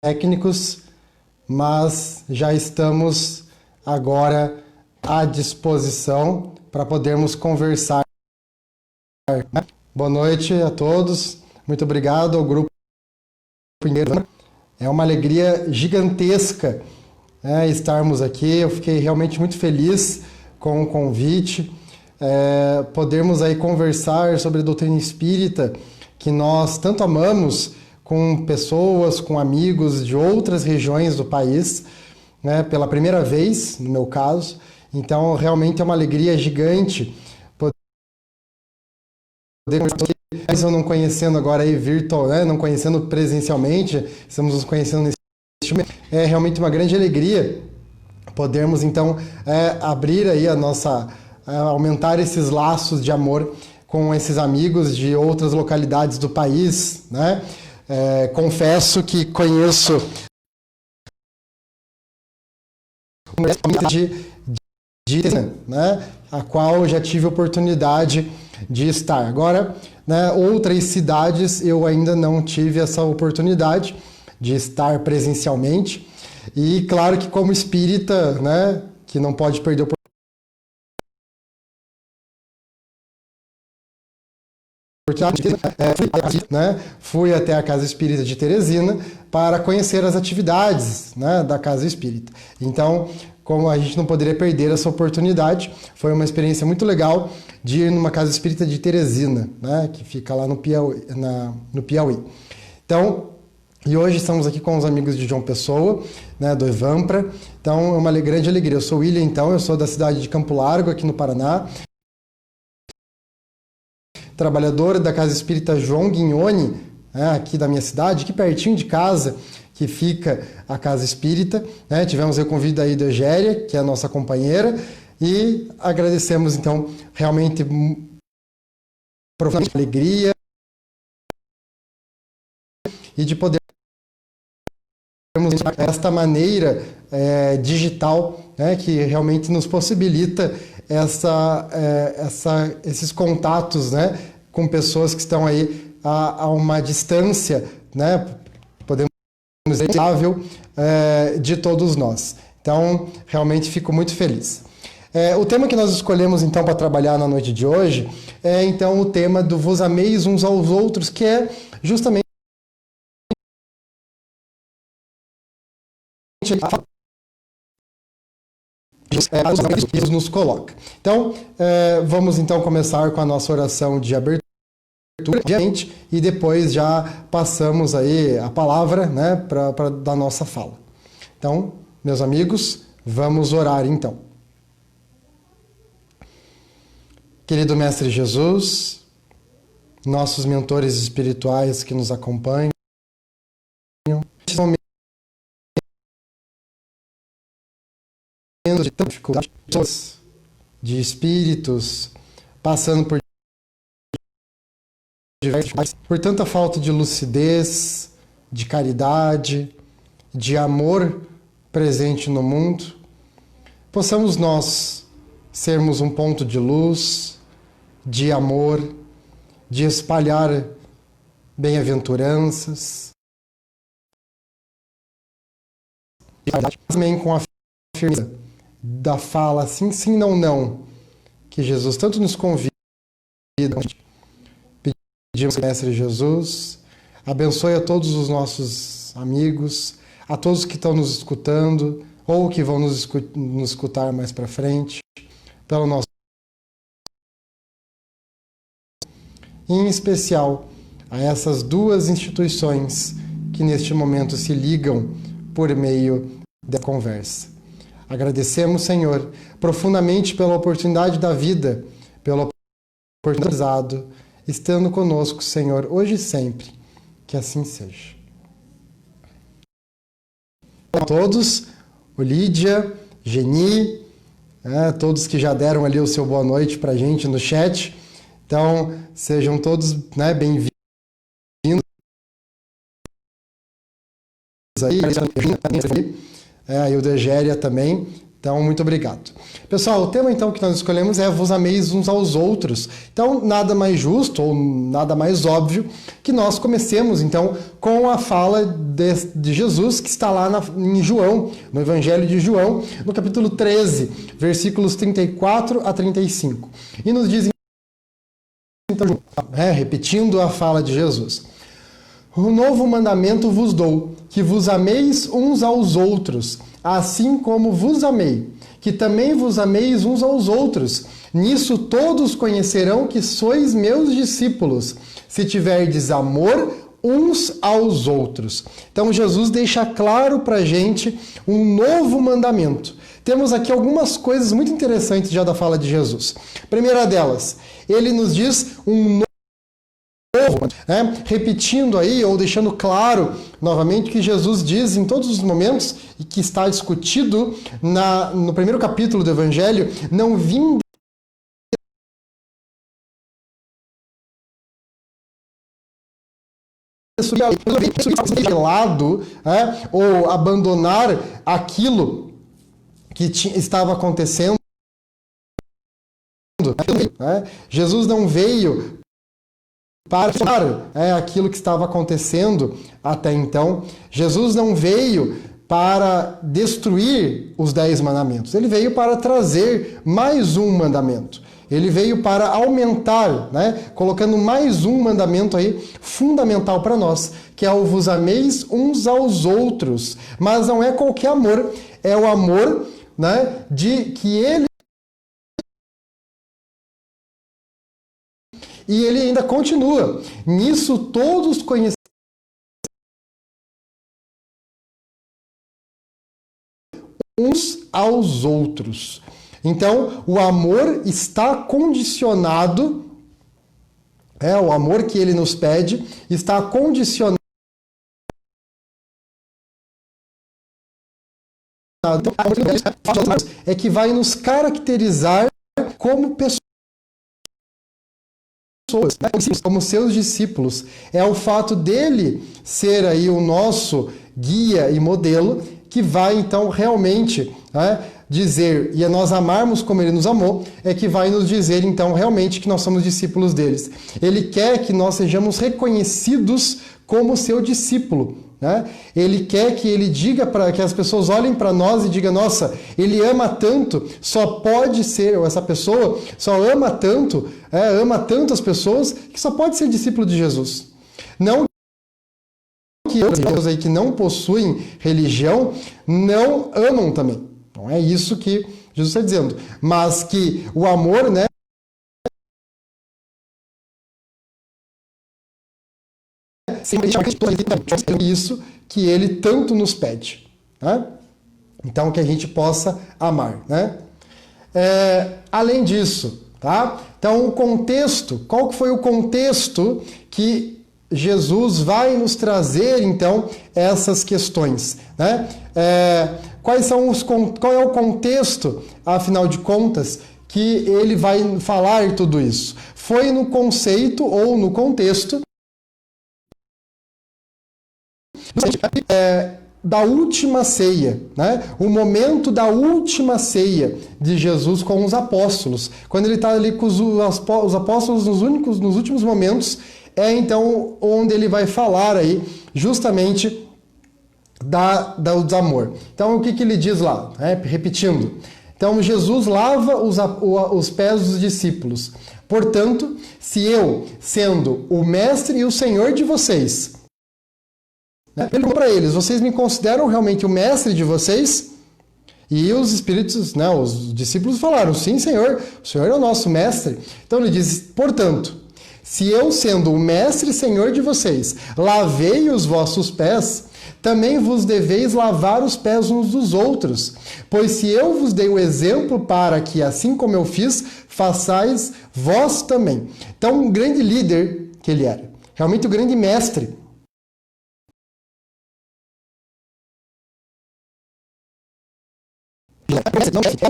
técnicos, mas já estamos agora à disposição para podermos conversar. Boa noite a todos, muito obrigado ao grupo inteiro. É uma alegria gigantesca estarmos aqui, eu fiquei realmente muito feliz com o convite, podermos aí conversar sobre a doutrina espírita, que nós tanto amamos, com pessoas, com amigos de outras regiões do país, pela primeira vez, no meu caso. Então, realmente é uma alegria gigante poder, eu não conhecendo agora aí virtual, não conhecendo presencialmente, estamos nos conhecendo nesse momento. É realmente uma grande alegria podermos, então, abrir aí a nossa, aumentar esses laços de amor com esses amigos de outras localidades do país, né? Confesso que conheço a qual já tive oportunidade de estar. Agora, outras cidades eu ainda não tive essa oportunidade de estar presencialmente. E claro que como espírita, que não pode perder a fui até a Casa Espírita de Teresina para conhecer as atividades da Casa Espírita. Então, como a gente não poderia perder essa oportunidade, foi uma experiência muito legal de ir numa Casa Espírita de Teresina, que fica lá no Piauí. Então, e hoje estamos aqui com os amigos de João Pessoa, do Evampra. Então, é uma grande alegria. Eu sou o William, então, eu sou da cidade de Campo Largo, aqui no Paraná. Trabalhadora da Casa Espírita João Guignoni, aqui da minha cidade, aqui pertinho de casa, que fica a Casa Espírita. Tivemos o convite aí da Eugéria, que é a nossa companheira, e agradecemos, então, realmente profundamente a alegria e de poder esta maneira digital, que realmente nos possibilita esses contatos, com pessoas que estão aí a uma distância, podemos dizer, de todos nós. Então, realmente fico muito feliz. O tema que nós escolhemos, então, para trabalhar na noite de hoje é, então, o tema do vos ameis uns aos outros, que é justamente Deus nos coloca. Então, vamos então começar com a nossa oração de abertura, e depois já passamos aí a palavra, para da nossa fala. Então, meus amigos, vamos orar então. Querido Mestre Jesus, nossos mentores espirituais que nos acompanham, de tanta dificuldade, de espíritos passando por tanta falta de lucidez, de caridade, de amor presente no mundo, possamos nós sermos um ponto de luz, de amor, de espalhar bem-aventuranças, também com a firmeza da fala sim, sim, não, não, que Jesus tanto nos convida. Pedimos que o Mestre Jesus abençoe a todos os nossos amigos, a todos que estão nos escutando ou que vão nos escutar mais para frente, pelo nosso, em especial a essas duas instituições que neste momento se ligam por meio da conversa. Agradecemos, Senhor, profundamente pela oportunidade da vida, pela oportunidade estando conosco, Senhor, hoje e sempre. Que assim seja. A todos, o Lídia, Geni, todos que já deram ali o seu boa noite para a gente no chat. Então, sejam todos bem-vindos. Aí, a Eudegéria também, Então, muito obrigado. Pessoal, o tema então que nós escolhemos é vos ameis uns aos outros. Então, nada mais justo ou nada mais óbvio que nós comecemos então com a fala de Jesus que está lá em João, no Evangelho de João, no capítulo 13, versículos 34 a 35. E nos diz então, repetindo a fala de Jesus: um novo mandamento vos dou, que vos ameis uns aos outros, assim como vos amei, que também vos ameis uns aos outros. Nisso todos conhecerão que sois meus discípulos, se tiverdes amor uns aos outros. Então Jesus deixa claro para a gente um novo mandamento. Temos aqui algumas coisas muito interessantes já da fala de Jesus. Primeira delas, ele nos diz um novo, repetindo aí, ou deixando claro novamente que Jesus diz em todos os momentos, e que está discutido no primeiro capítulo do Evangelho: não vim de lado, ou abandonar aquilo que estava acontecendo. Jesus não veio para aquilo que estava acontecendo até então. Jesus não veio para destruir os 10 mandamentos. Ele veio para trazer mais um mandamento. Ele veio para aumentar, colocando mais um mandamento aí fundamental para nós, que é o vos ameis uns aos outros. Mas não é qualquer amor, é o amor, de que ele. E ele ainda continua: nisso todos conhecem uns aos outros. Então, o amor está condicionado, o amor que ele nos pede está condicionado é que vai nos caracterizar como pessoas, como seus discípulos. É o fato dele ser aí o nosso guia e modelo que vai então realmente dizer, e a nós amarmos como ele nos amou, é que vai nos dizer então realmente que nós somos discípulos deles. Ele quer que nós sejamos reconhecidos como seu discípulo. Ele quer que ele diga para que as pessoas olhem para nós e digam: nossa, ele ama tanto, só pode ser, ou essa pessoa só ama tanto, ama tanto as pessoas, que só pode ser discípulo de Jesus. Não que outros aí que não possuem religião não amam também. Não é isso que Jesus está dizendo. Mas que o amor, é isso que ele tanto nos pede. Então, que a gente possa amar. Além disso, então o contexto, qual que foi o contexto que Jesus vai nos trazer, então, essas questões? Qual é o contexto, afinal de contas, que ele vai falar tudo isso? Foi no conceito ou no contexto da última ceia, o momento da última ceia de Jesus com os apóstolos. Quando ele está ali com os apóstolos nos últimos momentos, então onde ele vai falar aí justamente do amor. Então o que ele diz lá? Repetindo. Então Jesus lava os pés dos discípulos. Portanto, se eu, sendo o mestre e o senhor de vocês, perguntou para eles: vocês me consideram realmente o mestre de vocês? E os espíritos, os discípulos falaram: sim, Senhor, o Senhor é o nosso mestre. Então ele diz: portanto, se eu, sendo o mestre e senhor de vocês, lavei os vossos pés, também vos deveis lavar os pés uns dos outros. Pois se eu vos dei o exemplo para que, assim como eu fiz, façais vós também. Então, um grande líder que ele era, realmente um grande mestre.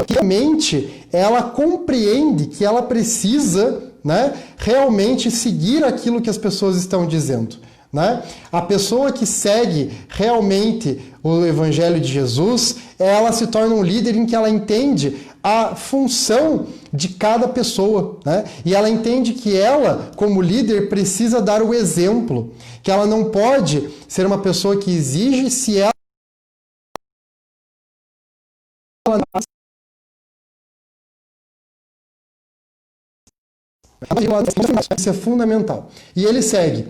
Realmente, ela compreende que ela precisa realmente seguir aquilo que as pessoas estão dizendo. né? A pessoa que segue realmente o Evangelho de Jesus, ela se torna um líder em que ela entende a função de cada pessoa, né? E ela entende que ela, como líder, precisa dar o exemplo, que ela não pode ser uma pessoa que exige se ela isso é fundamental. E ele segue: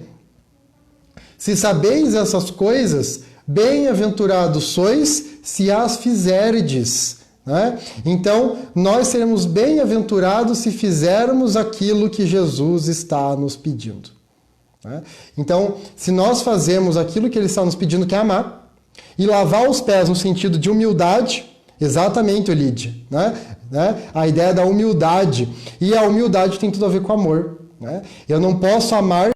se sabeis essas coisas, bem-aventurados sois se as fizerdes. Né? Então, nós seremos bem-aventurados se fizermos aquilo que Jesus está nos pedindo. Né? Então, se nós fazemos aquilo que ele está nos pedindo, que é amar, e lavar os pés no sentido de humildade, exatamente, Lídia, né? A ideia da humildade. E a humildade tem tudo a ver com amor. Né? Eu não posso amar.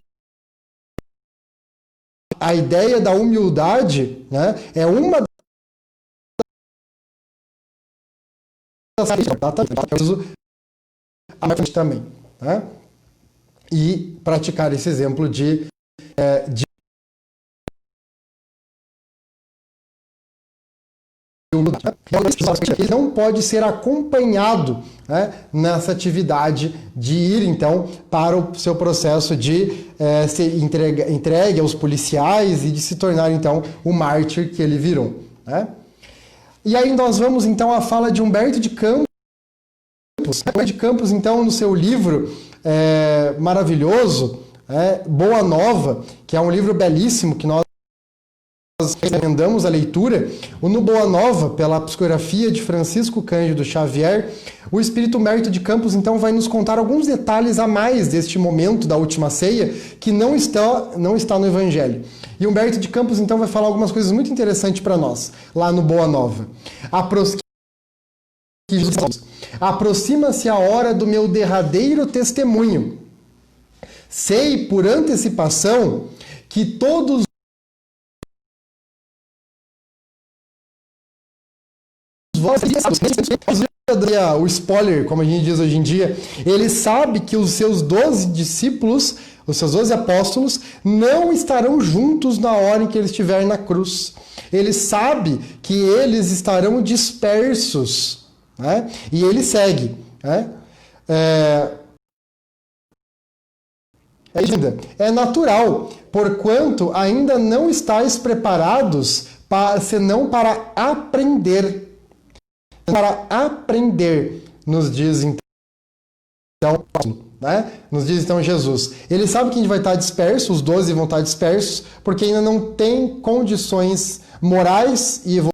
A ideia da humildade, né, é uma das eu preciso amar também. Né? E praticar esse exemplo de ele não pode ser acompanhado, né, nessa atividade de ir, então, para o seu processo de ser entregue aos policiais e de se tornar, então, o mártir que ele virou. Né? E aí nós vamos, então, à fala de Humberto de Campos. Humberto de Campos, então, no seu livro maravilhoso, Boa Nova, que é um livro belíssimo que nós recomendamos a leitura, o No Boa Nova, pela psicografia de Francisco Cândido Xavier, o Espírito Humberto de Campos, então, vai nos contar alguns detalhes a mais deste momento da última ceia, que não está no Evangelho. E Humberto de Campos, então, vai falar algumas coisas muito interessantes para nós, lá no Boa Nova. Aproxima-se a hora do meu derradeiro testemunho. Sei, por antecipação, que todos o spoiler, como a gente diz hoje em dia, ele sabe que os seus 12 discípulos, os seus 12 apóstolos, não estarão juntos na hora em que ele estiver na cruz. Ele sabe que eles estarão dispersos. Né? E ele segue. Né? É natural, porquanto ainda não estáis preparados senão para aprender. Para aprender, nos diz então, né? Nos diz então Jesus. Ele sabe que a gente vai estar disperso, os 12 vão estar dispersos, porque ainda não tem condições morais e evolutivas.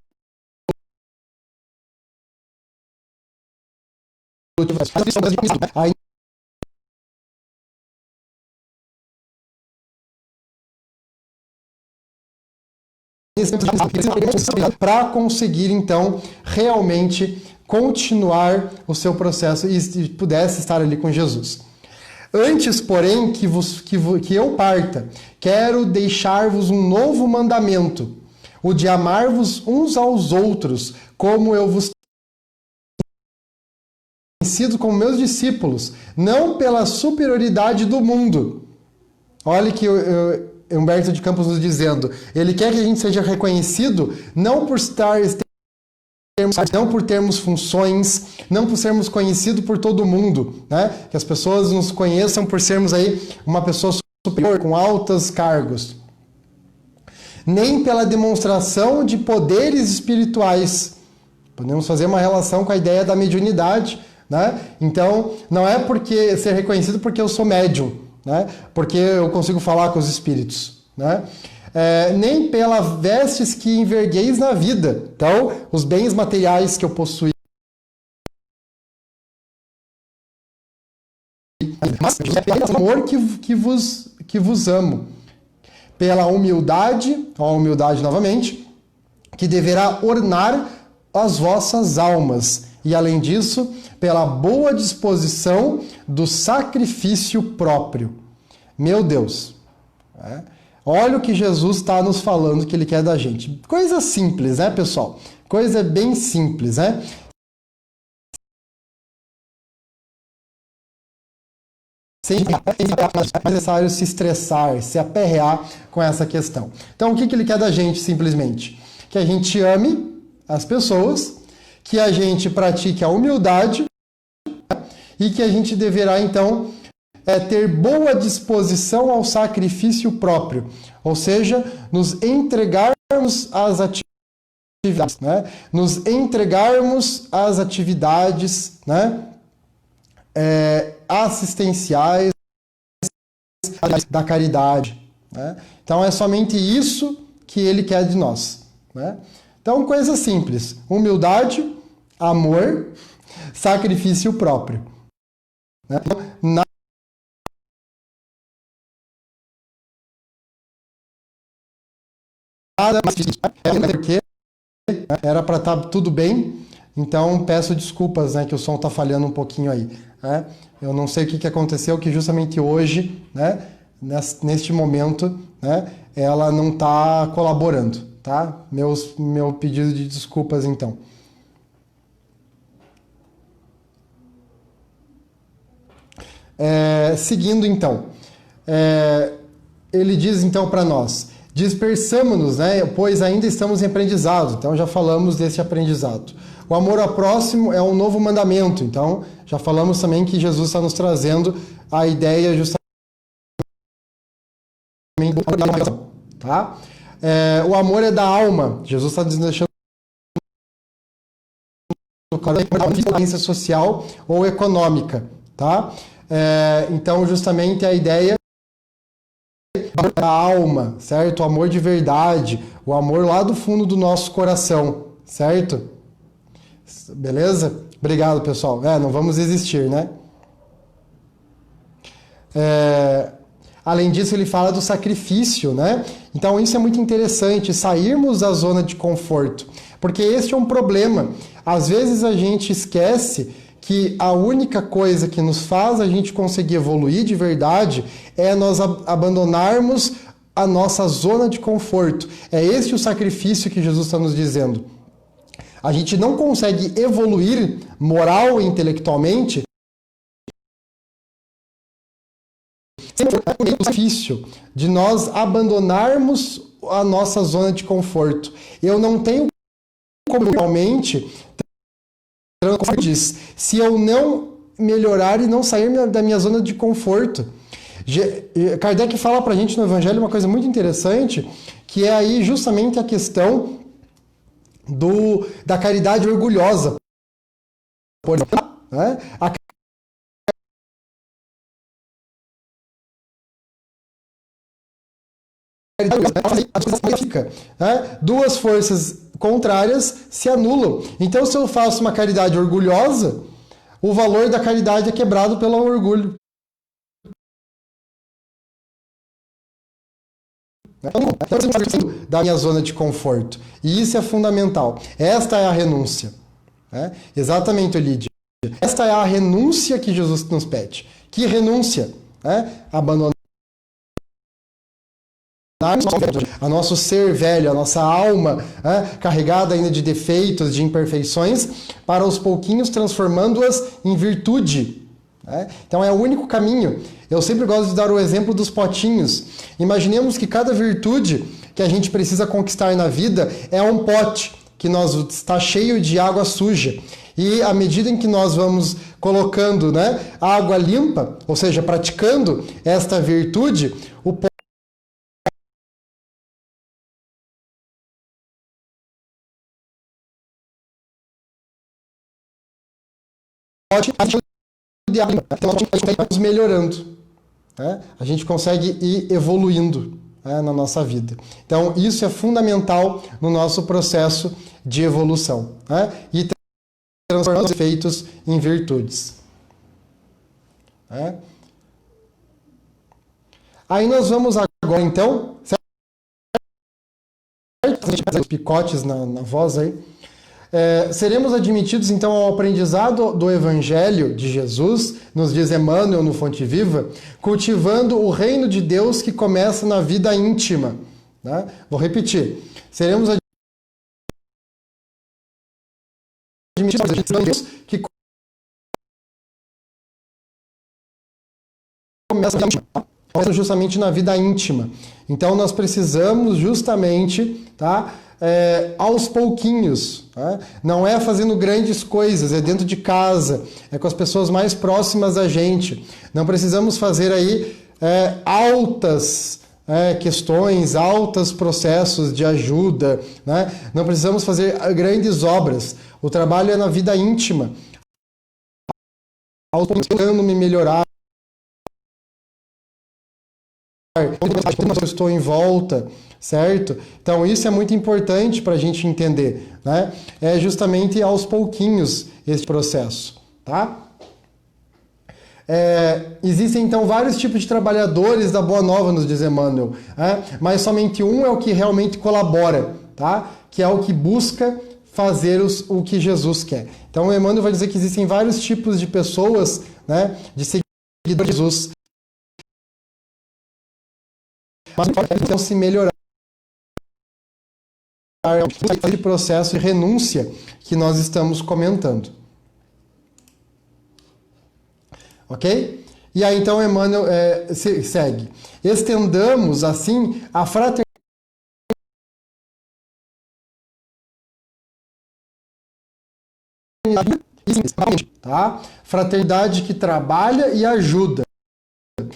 Para conseguir, então, realmente continuar o seu processo e pudesse estar ali com Jesus. Antes, porém, que eu parta, quero deixar-vos um novo mandamento, o de amar-vos uns aos outros, como eu vos tenho sido como meus discípulos, não pela superioridade do mundo. Olha que Humberto de Campos nos dizendo, ele quer que a gente seja reconhecido não por termos funções, não por sermos conhecidos por todo mundo, né? Que as pessoas nos conheçam por sermos aí uma pessoa superior, com altos cargos. Nem pela demonstração de poderes espirituais. Podemos fazer uma relação com a ideia da mediunidade, né? Então, não é porque ser reconhecido porque eu sou médium, né? Porque eu consigo falar com os espíritos, né? Nem pela vestes que envergueis na vida. Então, os bens materiais que eu possuí. Mas é pelo amor que vos amo. Pela humildade, a humildade novamente, que deverá ornar as vossas almas. E, além disso, pela boa disposição do sacrifício próprio. Meu Deus! Olha o que Jesus está nos falando que ele quer da gente. Coisa simples, né, pessoal? Coisa bem simples, né? é necessário se estressar, se aperrear com essa questão. Então, o que ele quer da gente, simplesmente? Que a gente ame as pessoas, que a gente pratique a humildade, né? E que a gente deverá, então, ter boa disposição ao sacrifício próprio, ou seja, nos entregarmos às atividades, né? Nos entregarmos às atividades, né? Assistenciais da caridade, né? Então é somente isso que ele quer de nós, né? Então, coisa simples: humildade, amor, sacrifício próprio, né? Então, nada mais porque era para estar tudo bem. Então, peço desculpas, né, que o som está falhando um pouquinho aí, né? Eu não sei o que aconteceu, que justamente hoje, né, neste momento, né, ela não está colaborando, tá? Meu pedido de desculpas, então. Seguindo, então, ele diz, então, para nós: dispersamo-nos, né, pois ainda estamos em aprendizado. Então, já falamos desse aprendizado. O amor ao próximo é um novo mandamento. Então, já falamos também que Jesus está nos trazendo a ideia justamente do tá? O amor é da alma. Jesus está nos deixando claro, violência social ou econômica, tá? Então, justamente a ideia da alma, certo? O amor de verdade, o amor lá do fundo do nosso coração, certo? Beleza? Obrigado, pessoal. Não vamos existir, né? Além disso, ele fala do sacrifício, né? Então, isso é muito interessante, sairmos da zona de conforto, porque este é um problema. Às vezes a gente esquece que a única coisa que nos faz a gente conseguir evoluir de verdade é nós abandonarmos a nossa zona de conforto. É esse o sacrifício que Jesus está nos dizendo. A gente não consegue evoluir moral e intelectualmente sem o sacrifício de nós abandonarmos a nossa zona de conforto. Eu não tenho como realmente se eu não melhorar e não sair da minha zona de conforto. Kardec fala pra gente no Evangelho uma coisa muito interessante, que é aí justamente a questão da caridade orgulhosa. Por exemplo, né? A duas forças contrárias se anulam. Então, se eu faço uma caridade orgulhosa, o valor da caridade é quebrado pelo orgulho. Da minha zona de conforto. E isso é fundamental. Esta é a renúncia. Exatamente, Lídia. Esta é a renúncia que Jesus nos pede. Que renúncia? Abandonar a nosso ser velho, a nossa alma, carregada ainda de defeitos, de imperfeições, para aos pouquinhos transformando-as em virtude. Então é o único caminho. Eu sempre gosto de dar o exemplo dos potinhos. Imaginemos que cada virtude que a gente precisa conquistar na vida é um pote que está cheio de água suja. E à medida em que nós vamos colocando, água limpa, ou seja, praticando esta virtude, o pote de água, então vamos melhorando. A gente consegue ir evoluindo na nossa vida. Então, isso é fundamental no nosso processo de evolução. E transformando os efeitos em virtudes. Aí nós vamos agora, então, os picotes na voz aí. Seremos admitidos, então, ao aprendizado do Evangelho de Jesus, nos diz Emmanuel no Fonte Viva, cultivando o reino de Deus que começa na vida íntima. Vou repetir. Seremos admitidos que começa justamente na vida íntima. Então nós precisamos justamente, tá? Aos pouquinhos, tá? Não é fazendo grandes coisas, é dentro de casa, é com as pessoas mais próximas da gente. Não precisamos fazer aí altas questões, altos processos de ajuda, né? Não precisamos fazer grandes obras. O trabalho é na vida íntima. Tentando me melhorar, eu estou em volta, certo? Então isso é muito importante para a gente entender, né? É justamente aos pouquinhos esse processo, tá? Existem então vários tipos de trabalhadores da Boa Nova, nos diz Emmanuel, mas somente um é o que realmente colabora, tá? Que é o que busca fazer o que Jesus quer. Então o Emmanuel vai dizer que existem vários tipos de pessoas, né, de seguidores de Jesus, mas então se melhorar esse processo de renúncia que nós estamos comentando. Ok? E aí então Emmanuel segue. Estendamos assim a fraternidade, tá? Fraternidade que trabalha e ajuda,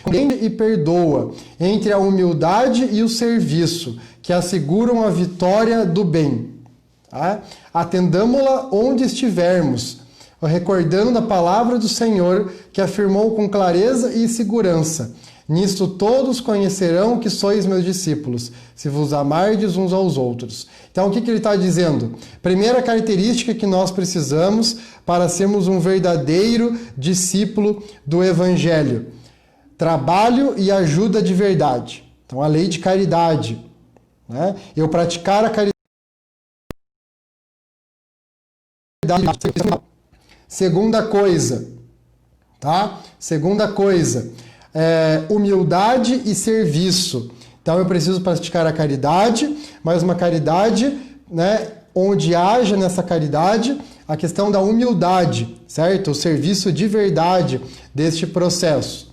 compreende e perdoa, entre a humildade e o serviço, que asseguram a vitória do bem. Tá? Atendamo-la onde estivermos, recordando a palavra do Senhor, que afirmou com clareza e segurança: nisto todos conhecerão que sois meus discípulos, se vos amardes uns aos outros. Então, o que ele está dizendo? Primeira característica que nós precisamos para sermos um verdadeiro discípulo do Evangelho: trabalho e ajuda de verdade. Então, a lei de caridade, né? Eu praticar a caridade. Segunda coisa, tá? Segunda coisa, humildade e serviço. Então eu preciso praticar a caridade, mas uma caridade, né, onde haja nessa caridade a questão da humildade, certo? O serviço de verdade deste processo.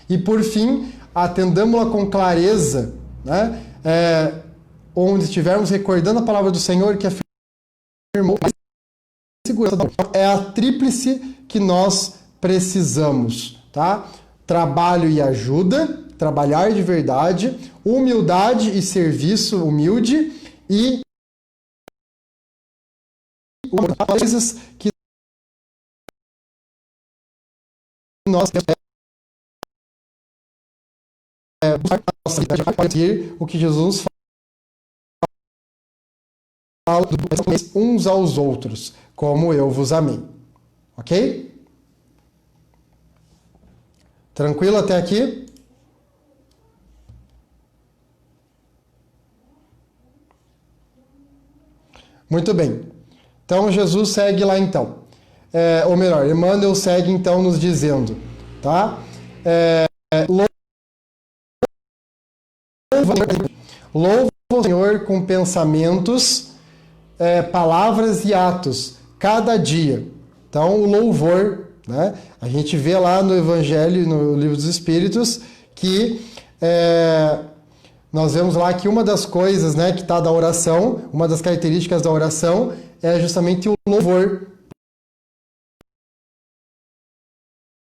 E por fim, atendamo-la com clareza, né? Onde estivermos recordando a palavra do Senhor que afirmou segurança. É a tríplice que nós precisamos, tá? Trabalho e ajuda, trabalhar de verdade, humildade e serviço humilde e coisas que nós fazer o que Jesus fala uns aos outros, como eu vos amei. Ok? Tranquilo até aqui? Muito bem. Então Jesus segue lá então. Ou melhor, Emmanuel segue então nos dizendo, tá? Louva o Senhor com pensamentos, palavras e atos, cada dia. Então, o louvor, né? A gente vê lá no Evangelho, no Livro dos Espíritos, que nós vemos lá que uma das coisas, né, que está da oração, uma das características da oração é justamente o louvor.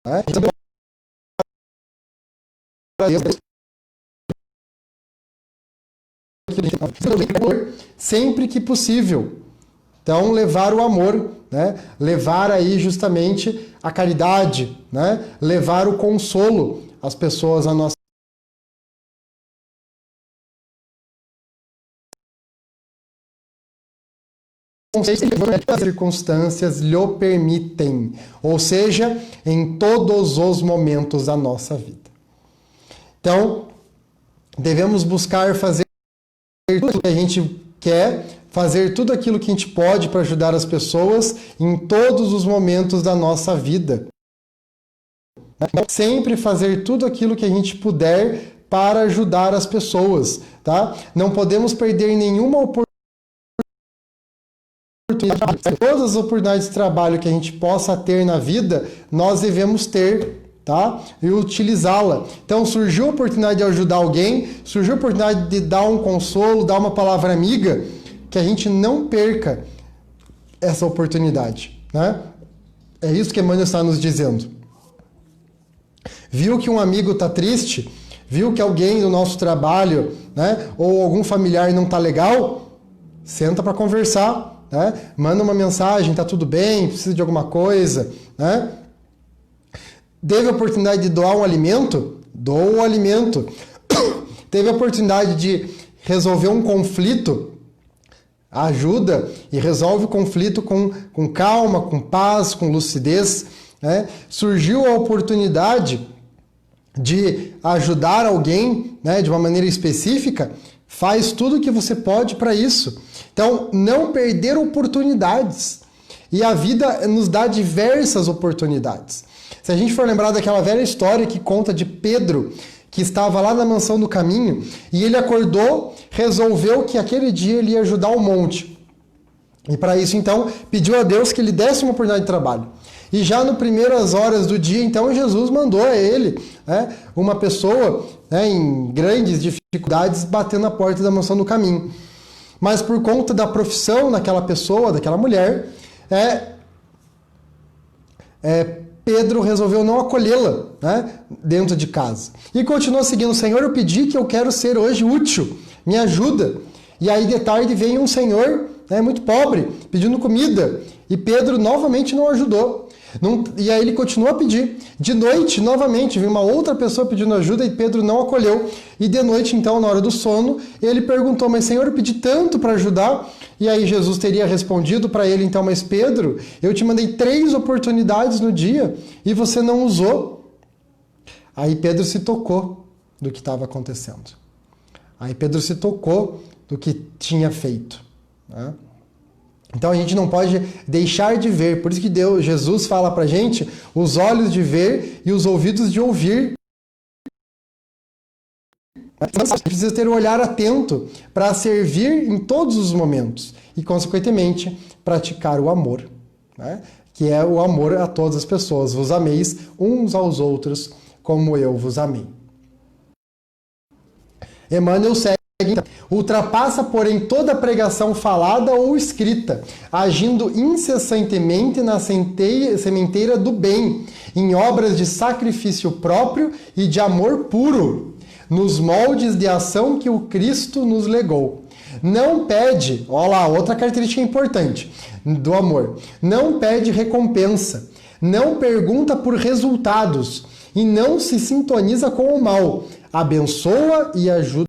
Né? Sempre que possível. Então, levar o amor, né? Levar aí justamente a caridade, né? Levar o consolo às pessoas à nossa as circunstâncias lhe permitem, ou seja, em todos os momentos da nossa vida. Então, devemos buscar fazer tudo que a gente quer, fazer tudo aquilo que a gente pode para ajudar as pessoas em todos os momentos da nossa vida. Sempre fazer tudo aquilo que a gente puder para ajudar as pessoas, tá? Não podemos perder nenhuma oportunidade. Todas as oportunidades de trabalho que a gente possa ter na vida, nós devemos ter, tá? E utilizá-la. Então surgiu a oportunidade de ajudar alguém, surgiu a oportunidade de dar um consolo, dar uma palavra amiga, que a gente não perca essa oportunidade, né? É isso que Emmanuel está nos dizendo. Viu que um amigo está triste, viu que alguém do nosso trabalho, né, ou algum familiar não está legal, senta para conversar, né? Manda uma mensagem, está tudo bem, precisa de alguma coisa, né? Teve a oportunidade de doar um alimento? Doa o alimento. Teve a oportunidade de resolver um conflito? Ajuda e resolve o conflito com calma, com paz, com lucidez, né? Surgiu a oportunidade de ajudar alguém, né, de uma maneira específica, faz tudo o que você pode para isso. Então, não perder oportunidades. E a vida nos dá diversas oportunidades. Se a gente for lembrar daquela velha história que conta de Pedro, que estava lá na mansão do caminho, e ele acordou, resolveu que aquele dia ele ia ajudar o monte. E para isso, então, pediu a Deus que lhe desse uma oportunidade de trabalho. E já nas primeiras horas do dia, então, Jesus mandou a ele, né, uma pessoa, né, em grandes dificuldades, bater na porta da mansão do caminho. Mas por conta da profissão daquela pessoa, daquela mulher, Pedro resolveu não acolhê-la, né, dentro de casa. E continuou seguindo: Senhor, eu pedi que eu quero ser hoje útil, me ajuda. E aí de tarde vem um senhor, né, muito pobre, pedindo comida. E Pedro novamente não ajudou. E aí ele continuou a pedir. De noite, novamente, veio uma outra pessoa pedindo ajuda e Pedro não acolheu. E de noite, então, na hora do sono, ele perguntou: mas Senhor, eu pedi tanto para ajudar. E aí Jesus teria respondido para ele, então: mas Pedro, eu te mandei 3 oportunidades no dia e você não usou. Aí Pedro se tocou do que estava acontecendo. Aí Pedro se tocou do que tinha feito, né? Então a gente não pode deixar de ver. Por isso que Jesus fala pra gente os olhos de ver e os ouvidos de ouvir. A gente precisa ter um olhar atento para servir em todos os momentos e, consequentemente, praticar o amor, né? Que é o amor a todas as pessoas. Vos ameis uns aos outros como eu vos amei. Emmanuel segue. Ultrapassa, porém, toda pregação falada ou escrita, agindo incessantemente na sementeira do bem, em obras de sacrifício próprio e de amor puro, nos moldes de ação que o Cristo nos legou. Não pede, olha lá, outra característica importante do amor, não pede recompensa, não pergunta por resultados e não se sintoniza com o mal, abençoa e ajuda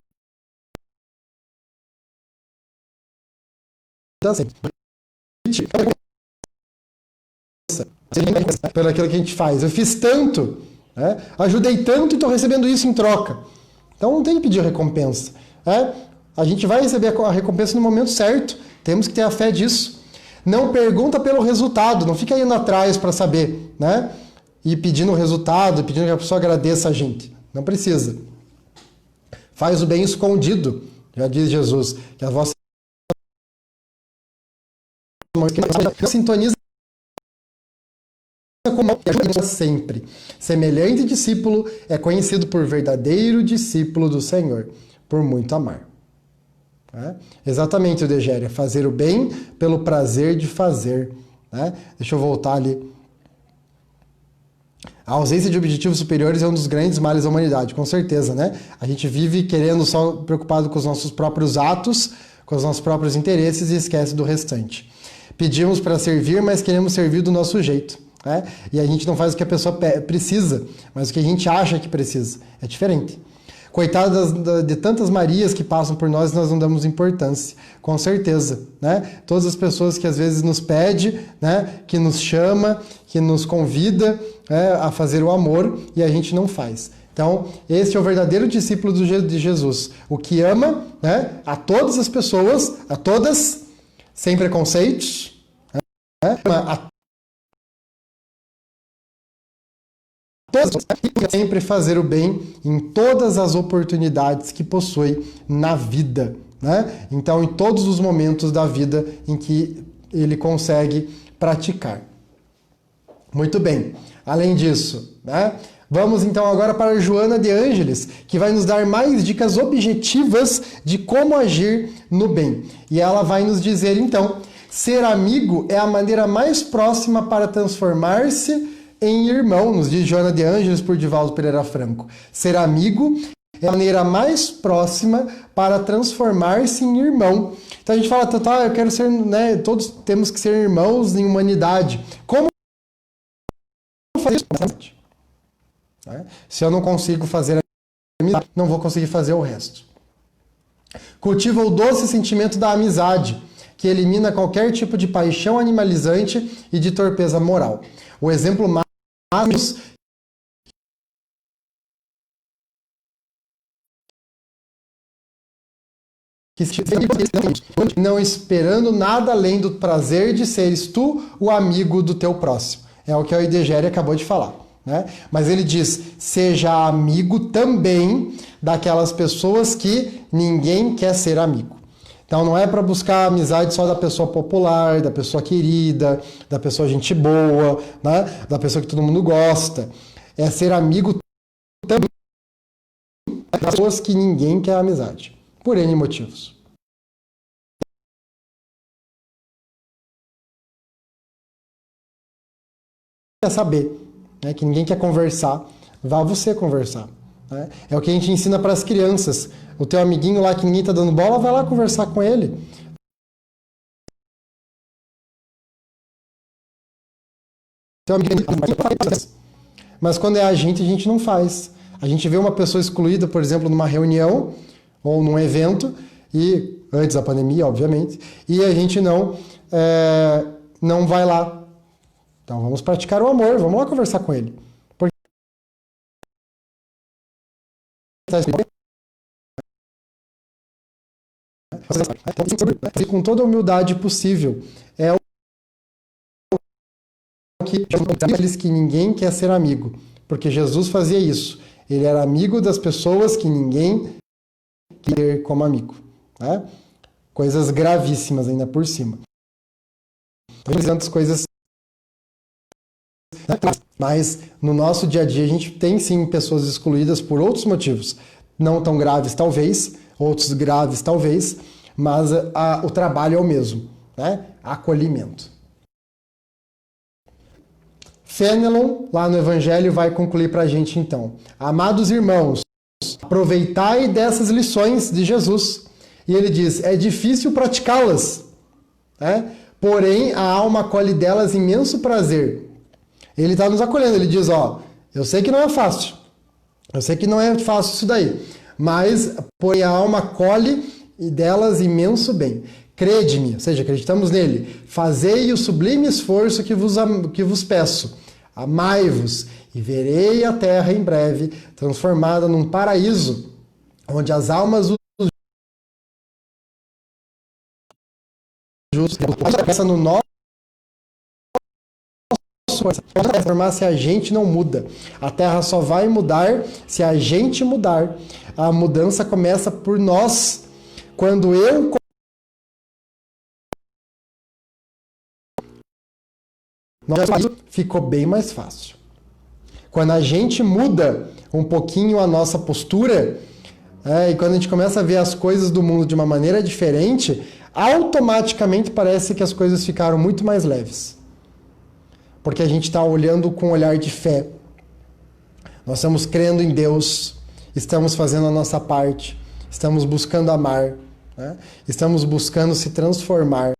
pelo aquilo que a gente faz. Eu fiz tanto, né? Ajudei tanto e estou recebendo isso em troca. Então não tem que pedir recompensa, né? A gente vai receber a recompensa no momento certo. Temos que ter a fé disso. Não pergunta pelo resultado, não fica indo atrás para saber, né? E pedindo o resultado, pedindo que a pessoa agradeça a gente. Não precisa. Faz o bem escondido, já diz Jesus, que a vossa sintoniza com sempre. Semelhante discípulo é conhecido por verdadeiro discípulo do Senhor, por muito amar. Exatamente, o Degéria, fazer o bem pelo prazer de fazer, né? Deixa eu voltar ali. A ausência de objetivos superiores é um dos grandes males da humanidade, com certeza, né? A gente vive querendo só preocupado com os nossos próprios atos, com os nossos próprios interesses e esquece do restante. Pedimos para servir, mas queremos servir do nosso jeito, né? E a gente não faz o que a pessoa precisa, mas o que a gente acha que precisa. É diferente. Coitadas de tantas Marias que passam por nós não damos importância, com certeza, né? Todas as pessoas que às vezes nos pede, né? Que nos chama, que nos convida, né, a fazer o amor e a gente não faz. Então, este é o verdadeiro discípulo de Jesus, o que ama, né, a todas as pessoas, a todas, sem preconceitos, né, a todas, e sempre fazer o bem em todas as oportunidades que possui na vida, né? Então, em todos os momentos da vida em que ele consegue praticar. Muito bem. Além disso, né, Vamos então agora para Joana de Ângeles, que vai nos dar mais dicas objetivas de como agir no bem. E ela vai nos dizer então, ser amigo é a maneira mais próxima para transformar-se em irmão, nos diz Joana de Ângeles por Divaldo Pereira Franco. Ser amigo é a maneira mais próxima para transformar-se em irmão. Então a gente fala, tá, eu quero ser, né, todos temos que ser irmãos em humanidade. Como fazer isso? Se eu não consigo fazer a amizade, não vou conseguir fazer o resto. Cultiva o doce sentimento da amizade, que elimina qualquer tipo de paixão animalizante e de torpeza moral. O exemplo mais que não esperando nada além do prazer de seres tu o amigo do teu próximo. É o que o Idegere acabou de falar. Né? Mas ele diz, seja amigo também daquelas pessoas que ninguém quer ser amigo. Então não é para buscar a amizade só da pessoa popular, da pessoa querida, da pessoa gente boa, né? Da pessoa que todo mundo gosta. É ser amigo também das pessoas que ninguém quer amizade. Por N motivos. Quer saber, né? Que ninguém quer conversar, vá você conversar. Né? É o que a gente ensina para as crianças. O teu amiguinho lá que ninguém está dando bola, vai lá conversar com ele. Teu amiguinho... Mas quando é a gente não faz. A gente vê uma pessoa excluída, por exemplo, numa reunião ou num evento, e antes da pandemia, obviamente, e a gente não vai lá. Então vamos praticar o amor, vamos lá conversar com ele. Porque com toda a humildade possível. É o que aqueles que ninguém quer ser amigo. Porque Jesus fazia isso. Ele era amigo das pessoas que ninguém quer ter como amigo. Né? Coisas gravíssimas ainda por cima. Tantas coisas. Mas no nosso dia a dia a gente tem sim pessoas excluídas por outros motivos. Não tão graves talvez, outros graves talvez, mas o trabalho é o mesmo, né? Acolhimento. Fenelon, lá no Evangelho, vai concluir para a gente então. Amados irmãos, aproveitai dessas lições de Jesus. E ele diz, é difícil praticá-las, né? Porém a alma acolhe delas imenso prazer. Ele está nos acolhendo, ele diz, ó, eu sei que não é fácil, eu sei que não é fácil isso daí, mas porém a alma acolhe delas imenso bem. Crede-me, ou seja, acreditamos nele, fazei o sublime esforço que vos peço, amai-vos e verei a terra em breve transformada num paraíso, onde as almas dos justos essa no nosso transformar se a gente não muda. A Terra só vai mudar se a gente mudar. A mudança começa por nós. Quando ficou bem mais fácil. Quando a gente muda um pouquinho a nossa postura, e quando a gente começa a ver as coisas do mundo de uma maneira diferente, automaticamente parece que as coisas ficaram muito mais leves. Porque a gente está olhando com um olhar de fé. Nós estamos crendo em Deus, estamos fazendo a nossa parte, estamos buscando amar, né? Estamos buscando se transformar.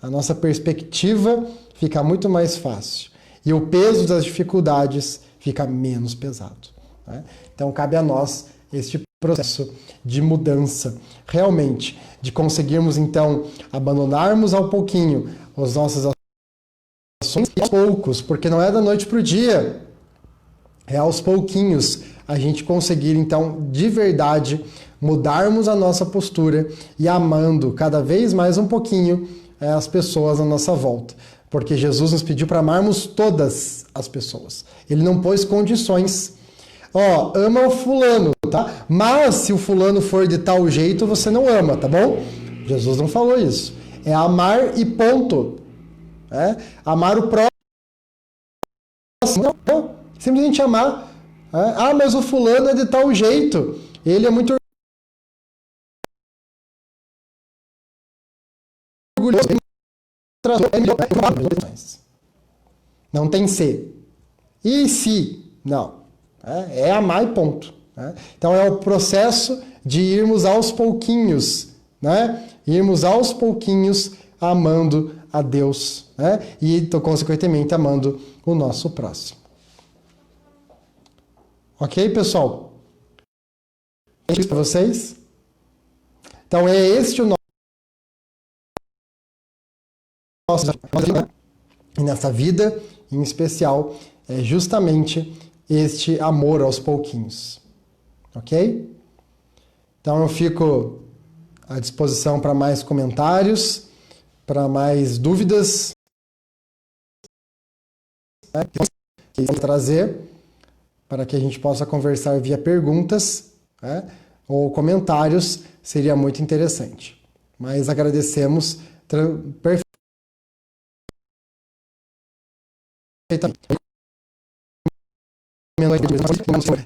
A nossa perspectiva fica muito mais fácil. E o peso das dificuldades fica menos pesado. Né? Então, cabe a nós este processo de mudança, realmente, de conseguirmos, então, abandonarmos ao pouquinho as nossas ações aos poucos, porque não é da noite para o dia, é aos pouquinhos a gente conseguir, então, de verdade, mudarmos a nossa postura e amando cada vez mais um pouquinho as pessoas à nossa volta. Porque Jesus nos pediu para amarmos todas as pessoas. Ele não pôs condições. Ó, ama o fulano, tá? Mas se o fulano for de tal jeito, você não ama, tá bom? Jesus não falou isso. É amar e ponto. Amar o próximo. Não, simplesmente amar. Ah, mas o fulano é de tal jeito. Ele é muito orgulhoso. Não tem se. E se? Não. É amar e ponto. Então é o processo de irmos aos pouquinhos, né? Irmos aos pouquinhos amando a Deus, né? E, então, consequentemente, amando o nosso próximo. Ok, pessoal? É isso para vocês? Então, é este o nosso... E nessa vida, em especial, é justamente este amor aos pouquinhos. Ok? Então, eu fico à disposição para mais comentários, para mais dúvidas, né, que eu vou trazer, para que a gente possa conversar via perguntas, né, ou comentários, seria muito interessante. Mas agradecemos perfeitamente.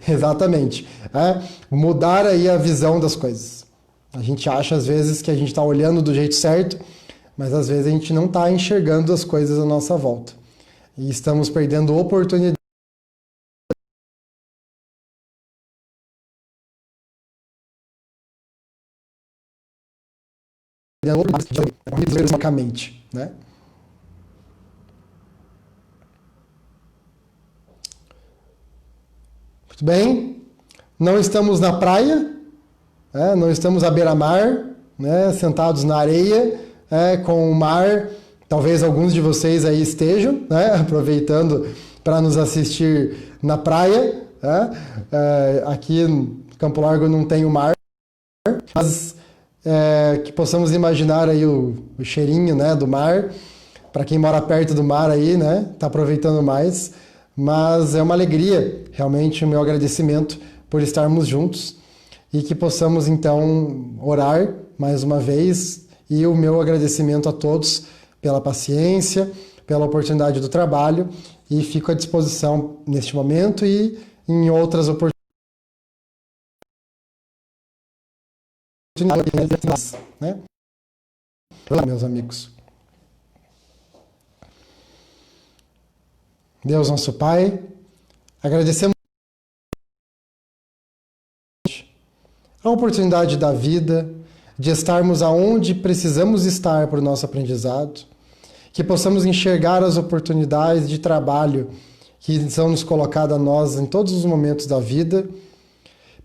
Exatamente. Mudar aí a visão das coisas. A gente acha às vezes que a gente está olhando do jeito certo, mas às vezes a gente não está enxergando as coisas à nossa volta. E estamos perdendo oportunidade. Né? Muito bem. Não estamos na praia, não estamos à beira-mar, né, sentados na areia, com o mar. Talvez alguns de vocês aí estejam, né, aproveitando para nos assistir na praia. Aqui em Campo Largo não tem o mar, mas que possamos imaginar aí o cheirinho, né, do mar. Para quem mora perto do mar aí, né, está aproveitando mais. Mas é uma alegria, realmente, o meu agradecimento por estarmos juntos e que possamos, então, orar mais uma vez, e o meu agradecimento a todos pela paciência, pela oportunidade do trabalho, e fico à disposição neste momento e em outras oportunidades, né? Olá, meus amigos. Deus, nosso Pai, agradecemos a oportunidade da vida, de estarmos aonde precisamos estar para o nosso aprendizado, que possamos enxergar as oportunidades de trabalho que são nos colocadas a nós em todos os momentos da vida,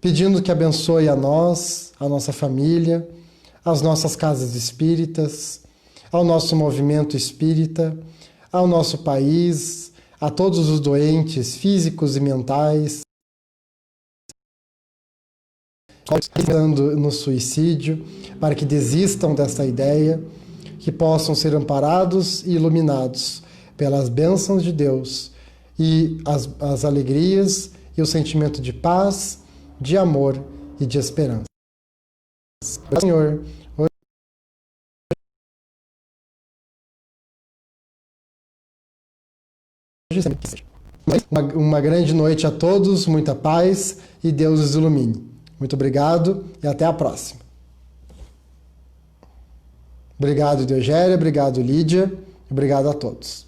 pedindo que abençoe a nós, a nossa família, as nossas casas espíritas, ao nosso movimento espírita, ao nosso país, a todos os doentes físicos e mentais, pensando no suicídio, para que desistam dessa ideia, que possam ser amparados e iluminados pelas bênçãos de Deus e as alegrias e o sentimento de paz, de amor e de esperança. Senhor, uma grande noite a todos, muita paz e Deus os ilumine. Muito obrigado e até a próxima. Obrigado, Diogéria, obrigado, Lídia, obrigado a todos.